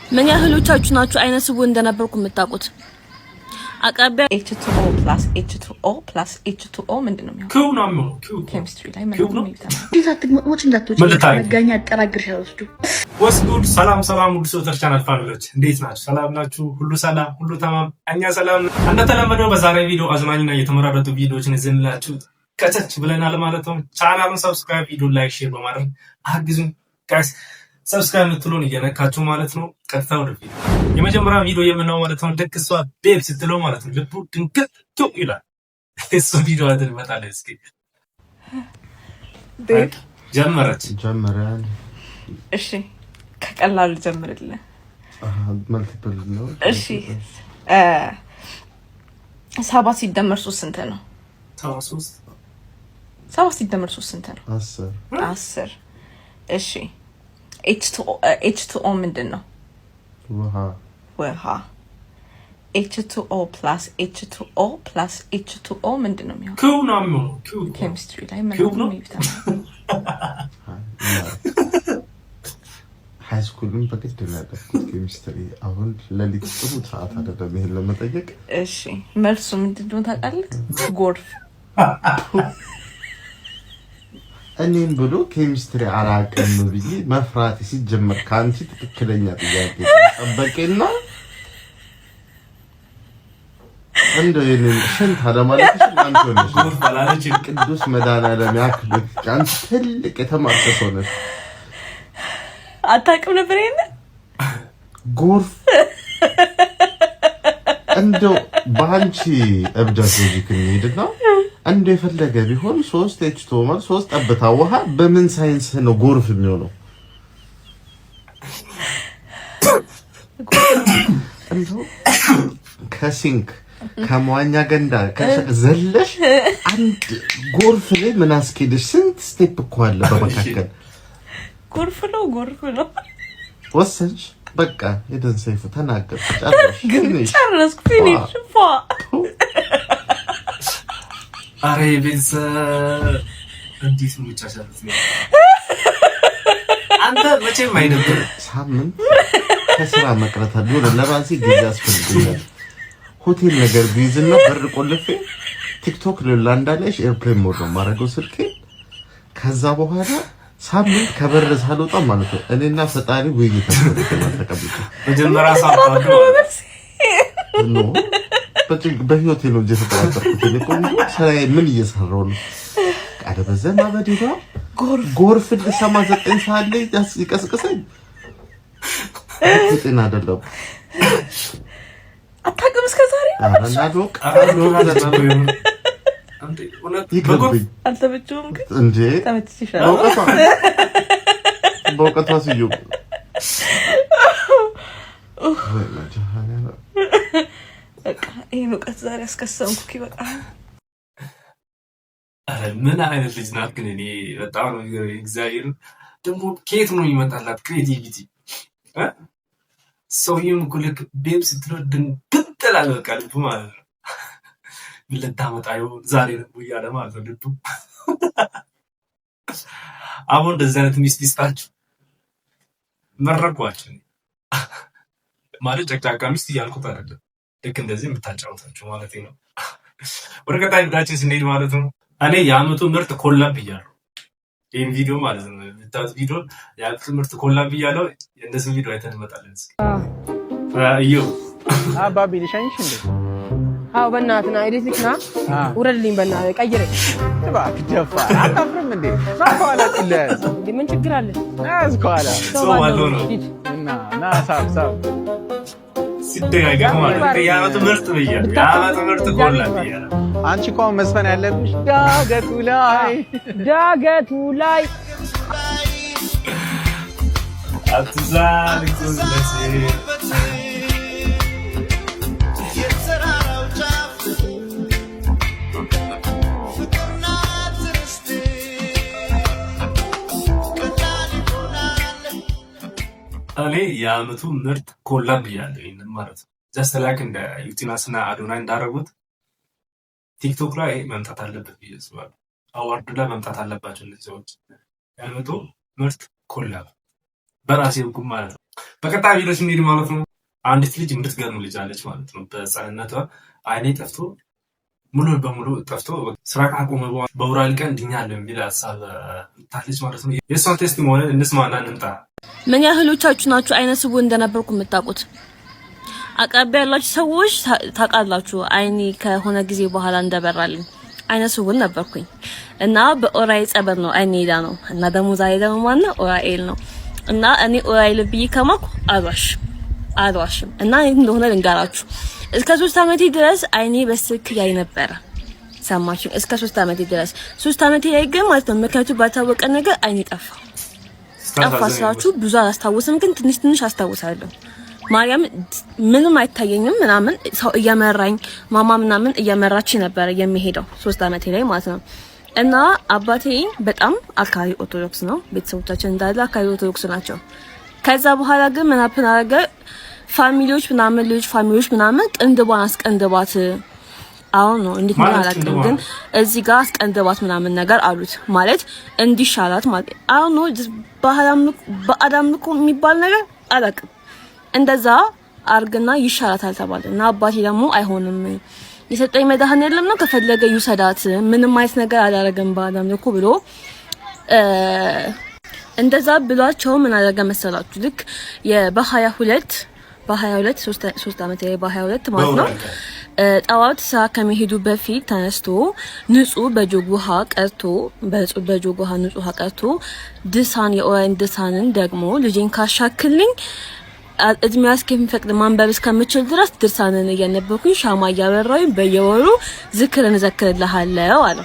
ምን ያህሎቻችሁ ናችሁ አይነ ስውር እንደነበርኩ የምታውቁት? አቀበ H2O plus H2O plus H2O ምንድነው የሚሆነው? ክው ነው የሚሆነው። ኬሚስትሪ ላይ ምንድነው የሚሆነው? ወጭ እንዳትወጪ መጋኛ አጠራግርሻለሁ። ወስዱድ ሰላም ሁሉ ሰው ተርቻናል ፋሚሊዎች እንዴት ናችሁ? ሰላም ናችሁ? ሁሉ ሰላም ሁሉ ተማም እኛ ሰላም። እንደተለመደው በዛሬ ቪዲዮ አዝናኝና የተመራረጡ ቪዲዮዎችን ይዘንላችሁ ከቸች ብለናል ማለት ነው። ቻናሉን ሰብስክራይብ፣ ቪዲዮ ላይክ፣ ሼር በማድረግ አግዙን ጋይስ። ሰብስክራይብ ምትሉን እየነካችሁ ማለት ነው። ቀጥታ ወደ ቪዲዮ የመጀመሪያ ቪዲዮ የምናየው ማለት ነው። ልክ እሷ ቤብ ስትለው ማለት ነው ልቡ ድንገት ይላል። እሱ ቪዲዮ አይደል መጣለ። እስኪ ቤብ ጀመረች። እሺ ከቀላሉ ጀምርልኝ። መልቲፕል ነው። እሺ 7 ሲደመር 3 ስንት ነው? 7 ሲደመር 3 ስንት ነው? 10 እሺ H2O ምንድን ነው? ውሃ H2O plus H2O plus H2O ምንድን ነው የሚሆነው? ክው ነው የሚሆነው። ኬሚስትሪ ላይ ምንድን ነው የሚሆነው? ሃይ ስኩልም በግድ ነው ያደረኩት ኬሚስትሪ። አሁን ለሊት ጥሩ ሰዓት አይደለም ይሄን ለመጠየቅ። እሺ መልሱ ምንድን ነው ታውቃለህ? ጎርፍ። እኔም ብሎ ኬሚስትሪ አላውቅም ብዬ መፍራት ሲጀመር ካንቺ ትክክለኛ ጥያቄ ጠበቄና እንደው የኔን ሽንት አለማለትሽ አንተ ነሽ። ቅዱስ መድኃኒዓለም ያክል አንቺ ትልቅ የተማርክ ሰው ነሽ። አታውቅም ነበር ይሄን ጎርፍ። እንደው ባንቺ እብደት ሎጂክ እንሂድና እንደው የፈለገ ቢሆን 3 H2O ማለት 3 ጠብታ ውሃ በምን ሳይንስ ነው ጎርፍ የሚሆነው? እንደው ከሲንክ ከመዋኛ ገንዳ ዘለሽ አንድ ጎርፍ ላይ ምን አስኬድሽ? ስንት ስቴፕ እኮ አለ በመካከል። ጎርፍ ነው ወሰንሽ። በቃ ሄደን ሰይፉ ተናገር። ጨረስኩ። ፊኒሽ ፋ አሬ ቤተሰብ እንዴት ነው የምቻቻሉት? አንተ መቼም አይደብር ሳምንት ከስራ መቅረት አለ ለራሴ ጊዜ ያስፈልጋል። ሆቴል ነገር ቢይዝና በር ቆልፌ ቲክቶክ ለላንዳለሽ ኤርፕሌን ሞድ ነው ማረገው ስልኬ። ከዛ በኋላ ሳምንት ከበር ሳልወጣ ማለት ነው እኔና ፈጣሪ ውይይት ተቀብጬ መጀመሪያ ሳፋዱ ነው በህይወቴ ነው የተጠራጠርኩት። ለቆንጆ ስራዬ ምን እየሰራው ነው? ቃደ በዘማ በዲባ ጎርፍ ለሰማ 9 ሰዓት ላይ ይቀስቅሰኝ። እጤና አይደለም አታውቅም እስከ ዛሬ አናዶቅ አንተ እውነት ይከብኝ አልተመቸውም ግን እንዴ ተመችሽሻል? በእውቀቷ ስዩ በቃ ይሄን እውቀት ዛሬ አስከሰምኩ። በቃ አረ ምን አይነት ልጅ ናት ግን! እኔ በጣም ነው እግዚአብሔር ደግሞ ከየት ነው ይመጣላት ክሬቲቪቲ? ሰውዬም እኮ ልክ ቤብ ስትለው ድንብጥላል በቃ ልቡ ማለት ነው። ምን ልታመጣው ዛሬ ነው እያለ ማለት ነው ልቡ። አሁን እንደዚህ አይነት ሚስት ይስጣችሁ መረቋችሁ ማለት ጨቅጫቃ ሚስት እያልኩት አይደለም። ልክ እንደዚህ የምታጫውታችሁ ማለት ነው። ወደ ቀጣይ ቪዲዮአችን ስንሄድ ማለት ነው እኔ የዓመቱ ምርጥ ኮላብ ብያለሁ። ይሄን ቪዲዮ ማለት ነው የምታዩት ቪዲዮ የዓመቱ ምርጥ ኮላብ ብያለሁ። እንደዚህ ቪዲዮ አይተን እንመጣለን። እስኪ አዩ አባቢ ልሻኝሽ እንዴ? አዎ በእናትህ ና ኤሌክትሪክ ና ውረድልኝ በእናትህ ቀይረኝ። እባክህ ደፋር አታፍርም እንዴ? ሳኳላ ጥለስ እንዴ ምን ችግር አለ? አስኳላ ሰው አለው ነው ና ሳብ ሲደጋገም ማለት ነው የዓመቱ ምርጥ ብያለሁ። የዓመቱ ምርጥ ኮላብ ብያለሁ። አንቺ እኮ መስፈን ያለብሽ ዳገቱ ላይ አትዛል እኔ የዓመቱ ምርጥ ኮላብ ብያለሁ። ይሄንን ማለት ነው ጀስት ላይክ እንደ ዩቲናስና አዶናይ እንዳደረጉት ቲክቶክ ላይ መምጣት አለበት ብዬ አስባለሁ። አዋርድ ላይ መምጣት አለባቸው እነዚህ ሰዎች። የዓመቱ ምርጥ ኮላብ በራሴ ህጉም ማለት ነው። በቀጣይ ቪዲዮ ስንሄድ ማለት ነው አንዲት ልጅ የምትገርም ልጅ አለች ማለት ነው። በህፃንነቷ አይኔ ጠፍቶ ሙሉ በሙሉ ጠፍቶ ስራ ካቆመ በውራል ቀን ድኛለሁ የሚል ሀሳብ ታለች ማለት ነው። የእሷን ቴስቲሞኒ እንስማና እንምጣ። ምን ያህሎቻችሁ ናችሁ አይነ ስውር እንደነበርኩ የምታውቁት? አቅራቢያ ያላችሁ ሰዎች ታውቃላችሁ። አይኔ ከሆነ ጊዜ በኋላ እንደበራልኝ አይነ ስውር ነበርኩኝ እና በኦራኤል ጸበል ነው አይኔ ሄዳ ነው እና ደግሞ ዛሬ ደግሞ ማነው ኦራኤል ነው እና እኔ ኦራኤል ብዬ ከማኩ አልዋሽም እና እንደሆነ ልንገራችሁ። እስከ 3 አመቴ ድረስ አይኔ በስልክ ያይ ነበር። ሰማችሁ? እስከ 3 አመቴ ድረስ 3 አመቴ ላይ ግን ማለት ነው ምክንያቱ ባታወቀ ነገር አይኔ ጠፋ ስላችሁ ብዙ አላስታውስም፣ ግን ትንሽ አስታውሳለሁ። ማርያም ምንም አይታየኝም ምናምን ሰው እየመራኝ ማማ ምናምን እየመራች ነበር የሚሄደው 3 አመቴ ላይ ማለት ነው። እና አባቴ በጣም አካሪ ኦርቶዶክስ ነው። ቤተሰቦቻችን እንዳለ አካሪ ኦርቶዶክስ ናቸው። ከዛ በኋላ ግን ምን አፕን አረገ ፋሚሊዎች ምናምን ቅንድቧን አስቀንድባት አሁን ነው እንዴት ነው አላውቅም፣ ግን እዚህ ጋር አስቀንድባት ምናምን ነገር አሉት ማለት እንዲሻላት ማለት አሁን ነው በአዳም ልኮ የሚባል ነገር አላውቅም። እንደዛ አርግና ይሻላታል ተባለ እና አባቴ ደግሞ አይሆንም የሰጠኝ መድኃኒዓለም ነው ከፈለገ ይውሰዳት ምንም አይነት ነገር አላረገም በአዳም ልኮ ብሎ እንደዛ ብሏቸው ምን አደረገ መሰላችሁ? ልክ በ22 3 አመት ላይ በ22 ማለት ነው ጠዋት ስራ ከመሄዱ በፊት ተነስቶ ንጹህ በጆግ ውሃ ቀርቶ ድሳን የኦራኤል ድሳንን ደግሞ ልጄን ካሻክልኝ እድሜዋ እስከሚፈቅድ ማንበብ እስከምችል ድረስ ድርሳንን እያነበብኩኝ ሻማ እያበራሁኝ በየወሩ ዝክርን እዘክርልሃለሁ አለ።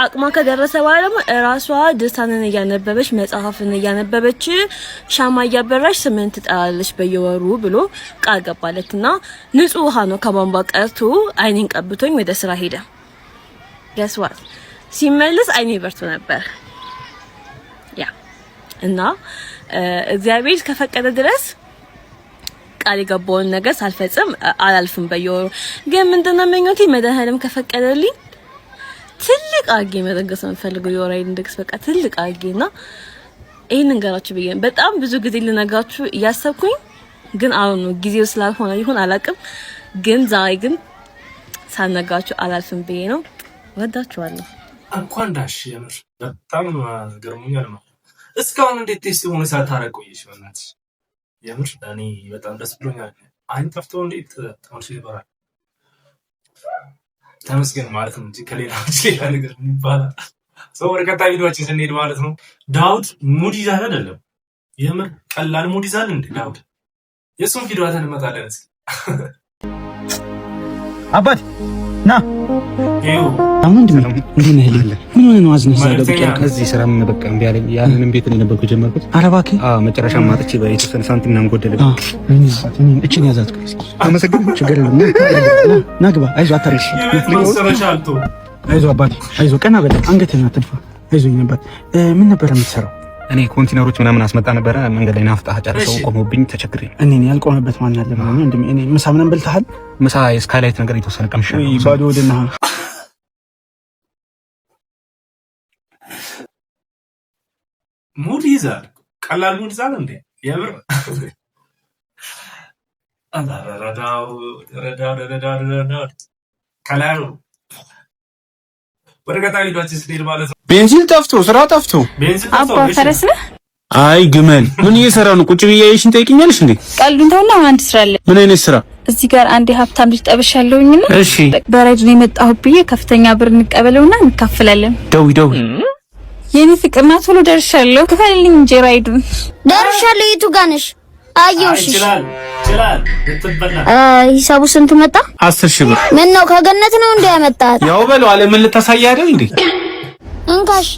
አቅማ ከደረሰ በኋላ ደግሞ ራሷ ድርሳንን እያነበበች መጽሐፍን እያነበበች ሻማ እያበራች 8 ትጠራለች በየወሩ ብሎ ቃል ገባለትና ንጹህ ውሃ ነው ከቧንቧ ቀርቶ አይኔን ቀብቶኝ ወደ ስራ ሄደ። ገስዋት ሲመለስ አይኔ በርቶ ነበር። ያ እና እግዚአብሔር ከፈቀደ ድረስ ቃል የገባውን ነገር ሳልፈጽም አላልፍም በየወሩ። ግን ምንድነው ምኞቴ መድኃኒዓለም ከፈቀደልኝ ትልቅ አርጌ መደገስ ነው ፈልገው የኦራኤል እንደግስ በቃ ትልቅ አርጌና ይሄን እንገራችሁ ብዬ በጣም ብዙ ጊዜ ልነግራችሁ እያሰብኩኝ ግን አሁን ነው ጊዜው ስላልሆነ ይሁን አላውቅም። ግን ዛሬ ግን ሳልነግራችሁ አላልፍም ብዬ ነው። ወዳችኋለሁ። እንኳን ዳሽ የምር በጣም ገርሞኛል ማለት እስካሁን እንዴት ቴስቲሞኒ ሳታረቆይሽ በእናትሽ የምር እኔ በጣም ደስ ብሎኛል። አይን ጠፍቶ እንዴት ተመልሶ ይበራል ተመስገን ማለት ነው እንጂ ከሌላ ነገር ይባላል። ሰው ወደ ቀጣይ ቪዲዮአችን ስንሄድ ማለት ነው ዳውድ ሙድ ይዛል አይደለም፣ የምር ቀላል ሙድ ይዛል እንዴ ዳውድ። የሱን ቪዲዮ አተንመጣለን እስኪ አባቴ ና ይው አሁን ምን ነው አዝነህ ሳይደብቅ ከዚህ ስራ ምን በቃ እምቢ አለኝ። ያንንም ቤት ነው የነበርኩ ጀመርኩት። ኧረ እባክህ መጨረሻ ማጥቼ በየተወሰነ ሳንቲም ምናምን ጎደለ። እቺን ያዛት አመሰግን ችግር የለም ና ግባ። አይዞህ አታርሽ። አይዞህ አባቴ አይዞህ፣ ቀና በል አንገትህን አትድፋ። አይዞህ ነበር። ምን ነበር የምትሰራው? እኔ ኮንቲነሮች ምናምን አስመጣ ነበረ። መንገድ ላይ ናፍጣ ጨርሰው ቆመውብኝ ተቸግሬ። እኔ ያልቆመበት ማን አለ ማለት ነው። እኔ ምሳ ምናምን በልተሃል? ምሳ ስካይላይት ነገር የተወሰነ ቀምሻለሁ። ባዶ ወደና ሙድ ይዛል፣ ቀላል ሙድ ይዛል እንዴ የምር ረዳው ከላዩ ወደ ቀጣይ ቪዲዮአችን ስንሄድ ማለት ነው ቤንዚን ጠፍቶ ስራ ጠፍቶ አባ ፈረስ ነህ? አይ ግመል ምን እየሰራ ነው? ቁጭ ብዬ አይሽን ጠይቅኛለሽ እንዴ? ቀልዱን ተውና አንድ ስራ አለ። ምን አይነት ስራ? እዚህ ጋር አንድ ሀብታም ልጅ ጠብሻለሁኝና እሺ በራይድ ነው የመጣሁት ብዬ ከፍተኛ ብር እንቀበለውና እንካፈላለን። ደውይ የኔ ፍቅር ና ቶሎ ደርሻለሁ። ክፈልልኝ እንጂ ራይዱን። ደርሻለሁ። የቱ ጋር ነሽ? አየሁሽ። ይችላል ልትበላ። ሂሳቡ ስንት መጣ? 10,000 ብር። ምን ነው ከገነት ነው እንደ ያመጣት? ያው በለው አለ ምን ልታሳይ አይደል እንዴ? እንካሺ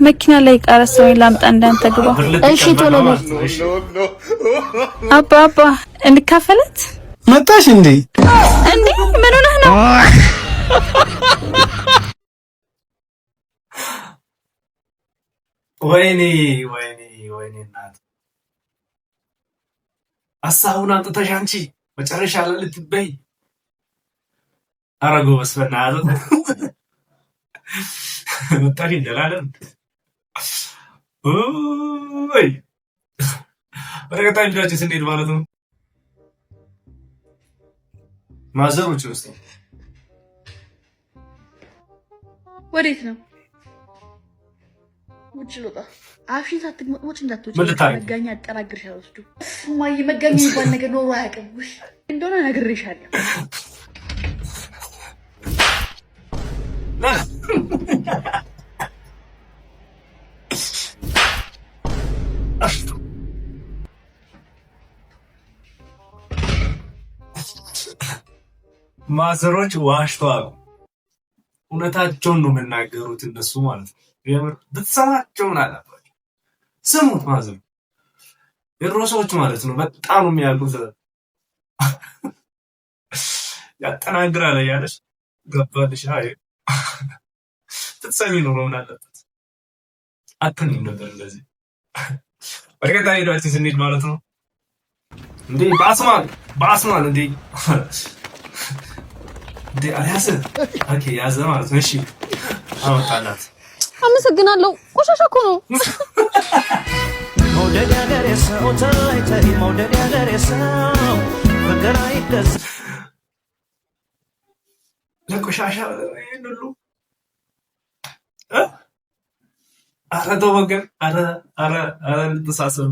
መኪና ላይ ቀረሰው ላምጣ እንዳንተ ግባ። እሺ ቶሎ በል። አባ እንካፈለት። መጣሽ እንዴ? ምን ሆነህ ነው? ወይኔ እናት አሳሁን አንጥተሽ አንቺ መጨረሻ ላይ ልትበይ አረጎ መስፈና አዘ ወጣሪ እንደላለም ወይ በረከታ ቪዲዮአችን ስንሄድ ማለት ነው ማዘሮች ውስጥ ወዴት ነው? ውጭ ልወጣ። አፍሽን ሳትግመጥሞች እንዳትወጪ። መጋኛ አጠራግርሻለሁ። ወስዱ ማይ መጋኛ ይባል ነገር ኖሮ አያውቅም እንደሆነ ነግሬሻለሁ። ማዘሮች ዋሽተዋል። እውነታቸውን ነው የምናገሩት እነሱ ማለት ነው። የምር ብትሰማቸው ምን አለባቸው? ስሙት። ማዘር የድሮ ሰዎች ማለት ነው በጣም የሚያውቁት ያጠናግራል እያለች ገባልሽ። አይ ትሰሚ ነው ምን አለበት? አትንም ነበር እንደዚህ በርቀታ ሄዷችን ስንሄድ ማለት ነው እንዴ በአስማን እንዴ እንዴ አያዘ ኦኬ ያዘ ማለት ነው። እሺ አወጣላት። አመሰግናለሁ። ቆሻሻ እኮ ነው። መውደድ ያገሬ ሰው ተይ መውደድ ያገሬ ሰው ፍቅር አይገዛ ለቆሻሻ ይሄንሉ አረ ተወገን አረ ልትሳሰብ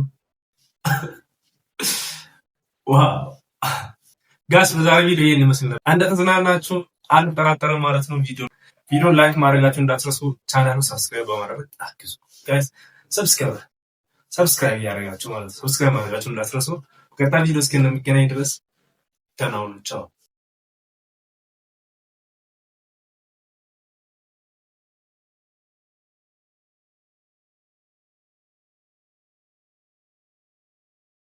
ዋው ጋስ በዛሬ ቪዲዮ ይሄን ይመስላል። እንደተዝናናችሁ አልጠራጠርም ማለት ነው። ቪዲዮ ላይክ ማድረጋችሁ እንዳትረሱ። ቻናሉን ሰብስክራይብ በማድረግ አግዙ ጋይስ። ሰብስክራይብ ያደርጋችሁ ማለት ነው። ሰብስክራይብ ማድረጋችሁ እንዳትረሱ። ቀጣይ ቪዲዮ እስከምንገናኝ ድረስ ደህና ሁኑ። ቻው።